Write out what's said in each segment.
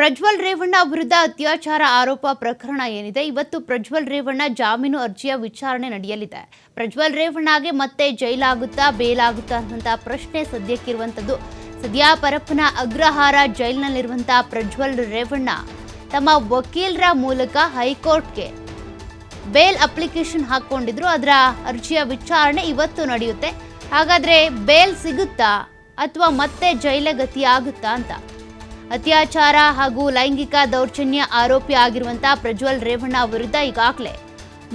ಪ್ರಜ್ವಲ್ ರೇವಣ್ಣ ವಿರುದ್ಧ ಅತ್ಯಾಚಾರ ಆರೋಪ ಪ್ರಕರಣ ಏನಿದೆ, ಇವತ್ತು ಪ್ರಜ್ವಲ್ ರೇವಣ್ಣ ಜಾಮೀನು ಅರ್ಜಿಯ ವಿಚಾರಣೆ ನಡೆಯಲಿದೆ. ಪ್ರಜ್ವಲ್ ರೇವಣ್ಣಗೆ ಮತ್ತೆ ಜೈಲಾಗುತ್ತಾ ಬೇಲಾಗುತ್ತಾ ಅನ್ನುವಂಥ ಪ್ರಶ್ನೆ ಸದ್ಯಕ್ಕಿರುವಂಥದ್ದು. ಸದ್ಯ ಪರಪ್ಪನ ಅಗ್ರಹಾರ ಜೈಲಿನಲ್ಲಿರುವಂಥ ಪ್ರಜ್ವಲ್ ರೇವಣ್ಣ ತಮ್ಮ ವಕೀಲರ ಮೂಲಕ ಹೈಕೋರ್ಟ್ಗೆ ಬೇಲ್ ಅಪ್ಲಿಕೇಶನ್ ಹಾಕೊಂಡಿದ್ರು. ಅದರ ಅರ್ಜಿಯ ವಿಚಾರಣೆ ಇವತ್ತು ನಡೆಯುತ್ತೆ. ಹಾಗಾದ್ರೆ ಬೇಲ್ ಸಿಗುತ್ತಾ ಅಥವಾ ಮತ್ತೆ ಜೈಲಗತಿ ಆಗುತ್ತಾ ಅಂತ. ಅತ್ಯಾಚಾರ ಹಾಗೂ ಲೈಂಗಿಕ ದೌರ್ಜನ್ಯ ಆರೋಪಿ ಆಗಿರುವಂಥ ಪ್ರಜ್ವಲ್ ರೇವಣ್ಣ ವಿರುದ್ಧ ಈಗಾಗಲೇ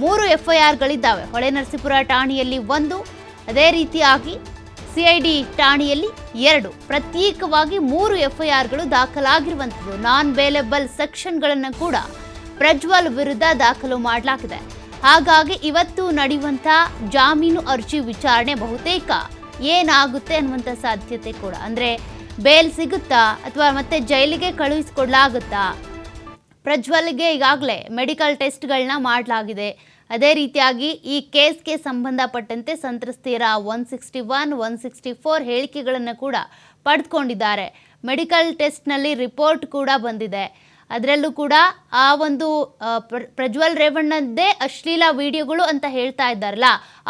3 ಎಫ್ಐಆರ್ಗಳಿದ್ದಾವೆ. ಹೊಳೆನರಸೀಪುರ ಠಾಣೆಯಲ್ಲಿ 1, ಅದೇ ರೀತಿಯಾಗಿ ಸಿಐಡಿ ಠಾಣೆಯಲ್ಲಿ 2, ಪ್ರತ್ಯೇಕವಾಗಿ 3 ಎಫ್ಐಆರ್ಗಳು ದಾಖಲಾಗಿರುವಂಥದ್ದು. ನಾನ್ ಬೇಲೆಬಲ್ ಸೆಕ್ಷನ್ಗಳನ್ನು ಕೂಡ ಪ್ರಜ್ವಲ್ ವಿರುದ್ಧ ದಾಖಲು ಮಾಡಲಾಗಿದೆ. ಹಾಗಾಗಿ ಇವತ್ತು ನಡೆಯುವಂಥ ಜಾಮೀನು ಅರ್ಜಿ ವಿಚಾರಣೆ ಬಹುತೇಕ ಏನಾಗುತ್ತೆ ಅನ್ನುವಂಥ ಸಾಧ್ಯತೆ ಕೂಡ, ಅಂದರೆ ಬೇಲ್ ಸಿಗುತ್ತಾ ಅಥವಾ ಮತ್ತೆ ಜೈಲಿಗೆ ಕಳುಹಿಸಿಕೊಡ್ಲಾಗುತ್ತಾ. ಪ್ರಜ್ವಲ್ಗೆ ಈಗಾಗಲೇ ಮೆಡಿಕಲ್ ಟೆಸ್ಟ್ಗಳನ್ನ ಮಾಡಲಾಗಿದೆ. ಅದೇ ರೀತಿಯಾಗಿ ಈ ಕೇಸ್ಗೆ ಸಂಬಂಧಪಟ್ಟಂತೆ ಸಂತ್ರಸ್ತೆಯರ 161, 164 ಹೇಳಿಕೆಗಳನ್ನು ಕೂಡ ಪಡೆದುಕೊಂಡಿದ್ದಾರೆ. ಮೆಡಿಕಲ್ ಟೆಸ್ಟ್ನಲ್ಲಿ ರಿಪೋರ್ಟ್ ಕೂಡ ಬಂದಿದೆ. ಅದರಲ್ಲೂ ಕೂಡ ಆ ಒಂದು ಪ್ರಜ್ವಲ್ ರೇವಣ್ಣದ್ದೇ ಅಶ್ಲೀಲ ವಿಡಿಯೋಗಳು ಅಂತ ಹೇಳ್ತಾ ಇದ್ದಾರಲ್ಲ,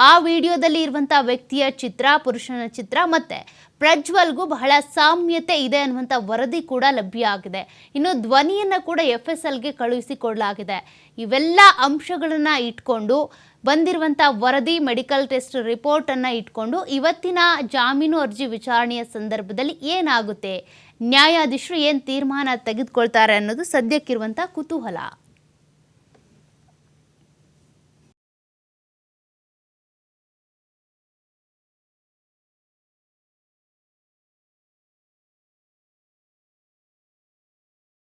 ಆ ವಿಡಿಯೋದಲ್ಲಿ ಇರುವಂಥ ವ್ಯಕ್ತಿಯ ಚಿತ್ರ, ಪುರುಷನ ಚಿತ್ರ ಮತ್ತು ಪ್ರಜ್ವಲ್ಗೂ ಬಹಳ ಸಾಮ್ಯತೆ ಇದೆ ಅನ್ನುವಂಥ ವರದಿ ಕೂಡ ಲಭ್ಯ ಆಗಿದೆ. ಇನ್ನು ಧ್ವನಿಯನ್ನು ಕೂಡ FSLಗೆ ಕಳುಹಿಸಿಕೊಡಲಾಗಿದೆ. ಇವೆಲ್ಲ ಅಂಶಗಳನ್ನು ಇಟ್ಕೊಂಡು ಬಂದಿರುವಂಥ ವರದಿ, ಮೆಡಿಕಲ್ ಟೆಸ್ಟ್ ರಿಪೋರ್ಟನ್ನು ಇಟ್ಕೊಂಡು ಇವತ್ತಿನ ಜಾಮೀನು ಅರ್ಜಿ ವಿಚಾರಣೆಯ ಸಂದರ್ಭದಲ್ಲಿ ಏನಾಗುತ್ತೆ, ನ್ಯಾಯಾಧೀಶರು ಏನು ತೀರ್ಮಾನ ತೆಗೆದುಕೊಳ್ತಾರೆ ಅನ್ನೋದು ಸದ್ಯಕ್ಕಿರುವಂಥ ಕುತೂಹಲ.